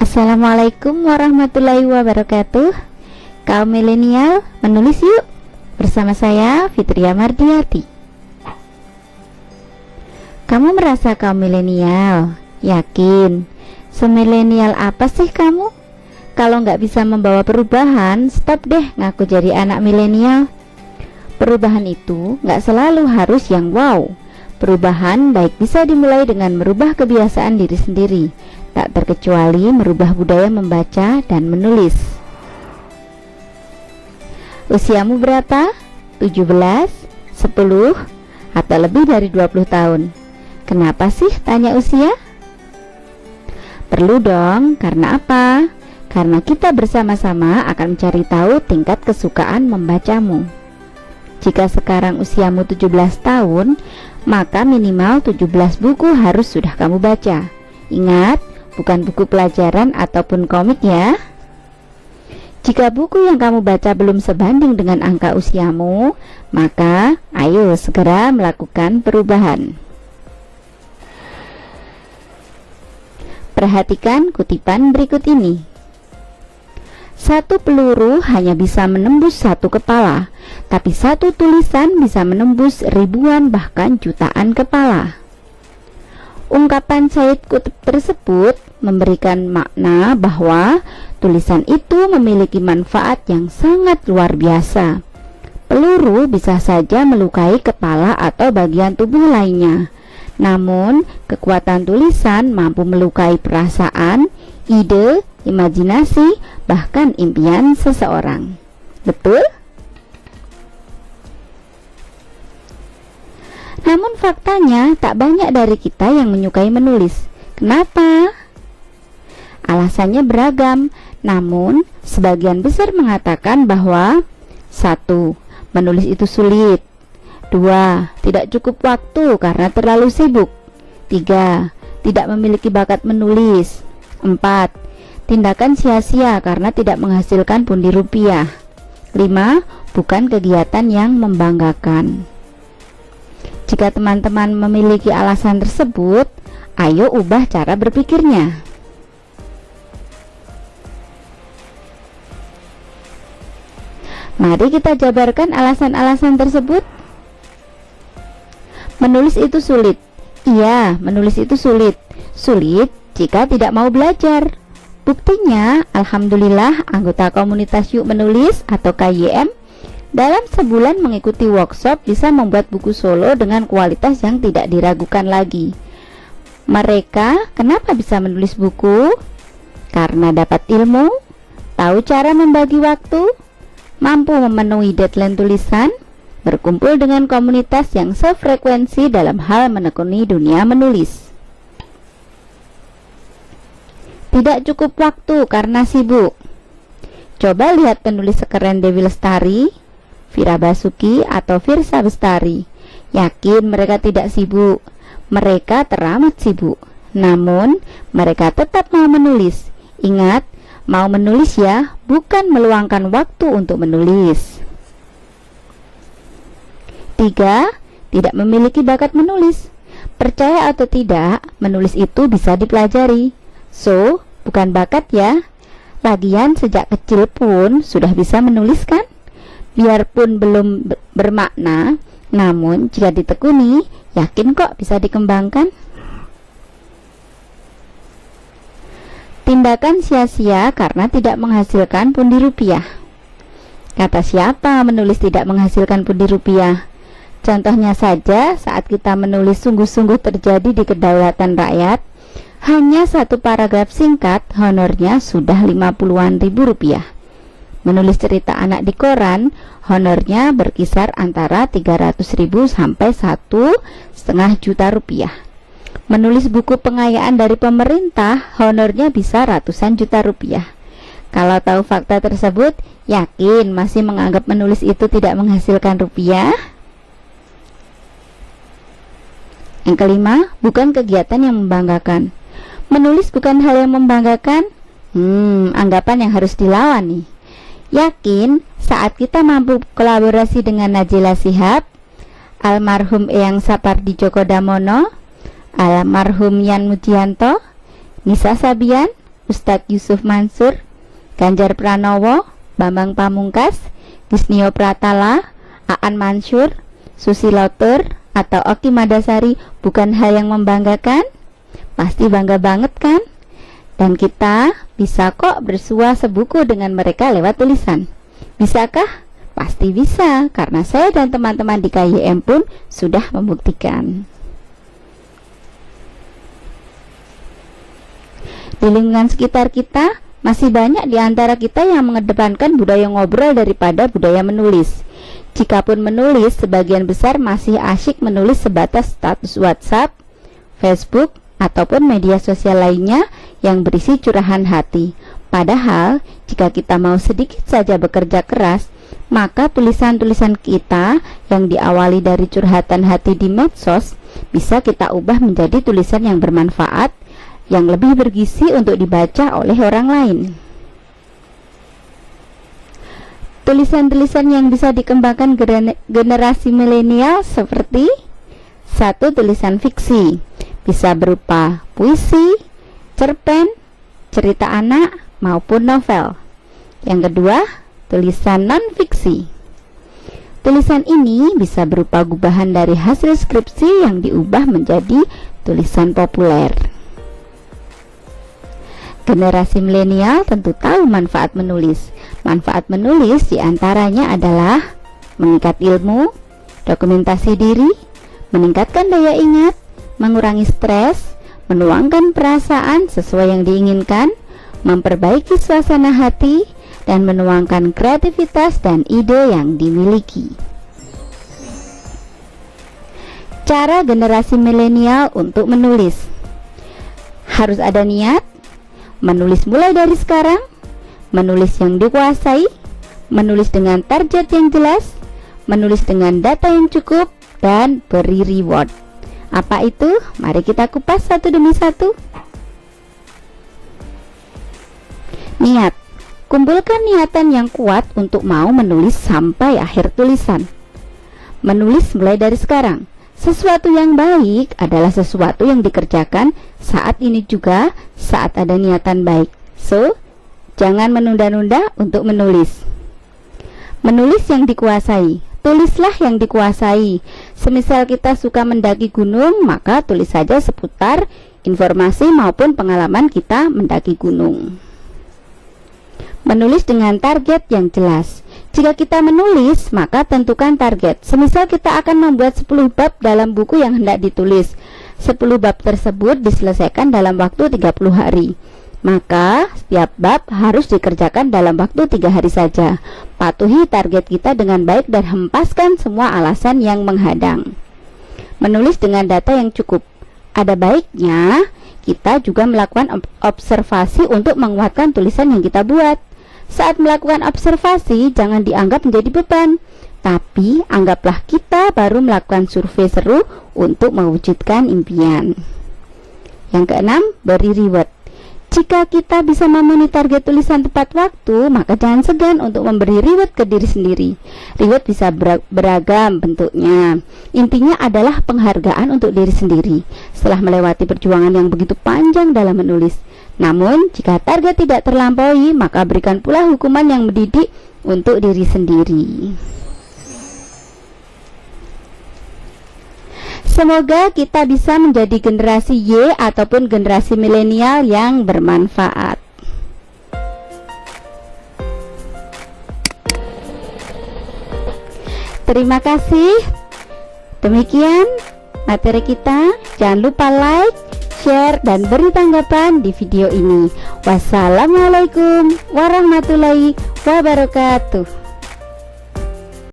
Assalamualaikum warahmatullahi wabarakatuh. Kaum milenial, menulis yuk bersama saya Fitria Mardiati. Kamu merasa kaum milenial? Yakin? Semilenial apa sih kamu? Kalau nggak bisa membawa perubahan, stop deh ngaku jadi anak milenial. Perubahan itu nggak selalu harus yang wow. Perubahan baik bisa dimulai dengan merubah kebiasaan diri sendiri, tak terkecuali merubah budaya membaca dan menulis. Usiamu berapa? 17, 10, atau lebih dari 20 tahun? Kenapa sih tanya usia? Perlu dong, karena apa? Karena kita bersama-sama akan mencari tahu tingkat kesukaan membacamu. Jika sekarang usiamu 17 tahun, maka minimal 17 buku harus sudah kamu baca. Ingat, bukan buku pelajaran ataupun komik ya. Jika buku yang kamu baca belum sebanding dengan angka usiamu, maka ayo segera melakukan perubahan. Perhatikan kutipan berikut ini. Satu peluru hanya bisa menembus satu kepala, tapi satu tulisan bisa menembus ribuan bahkan jutaan kepala. Ungkapan Said Qutb tersebut memberikan makna bahwa tulisan itu memiliki manfaat yang sangat luar biasa. Peluru bisa saja melukai kepala atau bagian tubuh lainnya, namun kekuatan tulisan mampu melukai perasaan, ide, imajinasi, bahkan impian seseorang. Betul? Namun faktanya tak banyak dari kita yang menyukai menulis. Kenapa? Alasannya beragam, namun sebagian besar mengatakan bahwa 1. Menulis itu sulit. 2. Tidak cukup waktu karena terlalu sibuk. 3. Tidak memiliki bakat menulis. 4. Tindakan sia-sia karena tidak menghasilkan pundi rupiah. 5. Bukan kegiatan yang membanggakan. Jika teman-teman memiliki alasan tersebut, ayo ubah cara berpikirnya. Mari kita jabarkan alasan-alasan tersebut. Menulis itu sulit. Iya, menulis itu sulit. Sulit jika tidak mau belajar. Buktinya, alhamdulillah anggota komunitas Yuk Menulis atau KYM dalam sebulan mengikuti workshop bisa membuat buku solo dengan kualitas yang tidak diragukan lagi. Mereka kenapa bisa menulis buku? Karena dapat ilmu, tahu cara membagi waktu, mampu memenuhi deadline tulisan, berkumpul dengan komunitas yang sefrekuensi dalam hal menekuni dunia menulis. Tidak cukup waktu karena sibuk. Coba lihat penulis sekeren Dewi Lestari, Vira Basuki, atau Firsa Bestari. Yakin mereka tidak sibuk. Mereka teramat sibuk. Namun, mereka tetap mau menulis. Ingat, mau menulis ya, bukan meluangkan waktu untuk menulis. 3. Tidak memiliki bakat menulis. Percaya atau tidak, menulis itu bisa dipelajari. So, bukan bakat ya. Lagian sejak kecil pun sudah bisa menulis kan? Biarpun belum bermakna, namun jika ditekuni, yakin kok bisa dikembangkan. Tindakan sia-sia karena tidak menghasilkan pundi rupiah. Kata siapa menulis tidak menghasilkan pundi rupiah? Contohnya saja saat kita menulis sungguh-sungguh terjadi di kedaulatan rakyat, hanya satu paragraf singkat honornya sudah 50-an ribu rupiah. Menulis cerita anak di koran, honornya berkisar antara 300.000 sampai 1,5 juta rupiah. Menulis buku pengayaan dari pemerintah, honornya bisa ratusan juta rupiah. Kalau tahu fakta tersebut, yakin masih menganggap menulis itu tidak menghasilkan rupiah? Yang kelima, bukan kegiatan yang membanggakan. Menulis bukan hal yang membanggakan? Anggapan yang harus dilawan nih. Yakin saat kita mampu kolaborasi dengan Najila Shihab, almarhum Eyang Sapardi Djoko Damono, almarhum Yan Mujianto, Nisa Sabian, Ustadz Yusuf Mansur, Ganjar Pranowo, Bambang Pamungkas, Gisnio Pratala, Aan Mansur, Susilo Tur, atau Oki Madasari bukan hal yang membanggakan? Pasti bangga banget kan? Dan kita bisa kok bersua sebuku dengan mereka lewat tulisan. Bisakah? Pasti bisa, karena saya dan teman-teman di KYM pun sudah membuktikan. Di lingkungan sekitar kita, masih banyak di antara kita yang mengedepankan budaya ngobrol daripada budaya menulis. Jikapun menulis, sebagian besar masih asyik menulis sebatas status WhatsApp, Facebook, ataupun media sosial lainnya yang berisi curahan hati. Padahal, jika kita mau sedikit saja bekerja keras, maka tulisan-tulisan kita yang diawali dari curhatan hati di medsos bisa kita ubah menjadi tulisan yang bermanfaat, yang lebih bergizi untuk dibaca oleh orang lain. Tulisan-tulisan yang bisa dikembangkan generasi milenial seperti: 1. Tulisan fiksi, bisa berupa puisi, cerpen, cerita anak, maupun novel. Yang kedua, tulisan non-fiksi. Tulisan ini bisa berupa gubahan dari hasil skripsi yang diubah menjadi tulisan populer. Generasi milenial tentu tahu manfaat menulis. Manfaat menulis diantaranya adalah mengikat ilmu, dokumentasi diri, meningkatkan daya ingat, mengurangi stres, menuangkan perasaan sesuai yang diinginkan, memperbaiki suasana hati, dan menuangkan kreativitas dan ide yang dimiliki. Cara generasi milenial untuk menulis: harus ada niat, menulis mulai dari sekarang, menulis yang dikuasai, menulis dengan target yang jelas, menulis dengan data yang cukup, dan beri reward. Apa itu? Mari kita kupas satu demi satu. Niat. Kumpulkan niatan yang kuat untuk mau menulis sampai akhir tulisan. Menulis mulai dari sekarang. Sesuatu yang baik adalah sesuatu yang dikerjakan saat ini juga, saat ada niatan baik. So, jangan menunda-nunda untuk menulis. Menulis yang dikuasai. Tulislah yang dikuasai. Semisal kita suka mendaki gunung, maka tulis saja seputar informasi maupun pengalaman kita mendaki gunung. Menulis dengan target yang jelas. Jika kita menulis, maka tentukan target. Semisal kita akan membuat 10 bab dalam buku yang hendak ditulis. 10 bab tersebut diselesaikan dalam waktu 30 hari. Maka setiap bab harus dikerjakan dalam waktu 3 hari saja. Patuhi target kita dengan baik dan hempaskan semua alasan yang menghadang. Menulis dengan data yang cukup. Ada baiknya kita juga melakukan observasi untuk menguatkan tulisan yang kita buat. Saat melakukan observasi, jangan dianggap menjadi beban, tapi anggaplah kita baru melakukan survei seru untuk mewujudkan impian. Yang keenam, beri reward. Jika kita bisa memenuhi target tulisan tepat waktu, maka jangan segan untuk memberi reward ke diri sendiri. Reward bisa beragam bentuknya. Intinya adalah penghargaan untuk diri sendiri setelah melewati perjuangan yang begitu panjang dalam menulis. Namun, jika target tidak terlampaui, maka berikan pula hukuman yang mendidik untuk diri sendiri. Semoga kita bisa menjadi generasi Y ataupun generasi milenial yang bermanfaat. Terima kasih. Demikian materi kita. Jangan lupa like, share, dan beri tanggapan di video ini. Wassalamualaikum warahmatullahi wabarakatuh.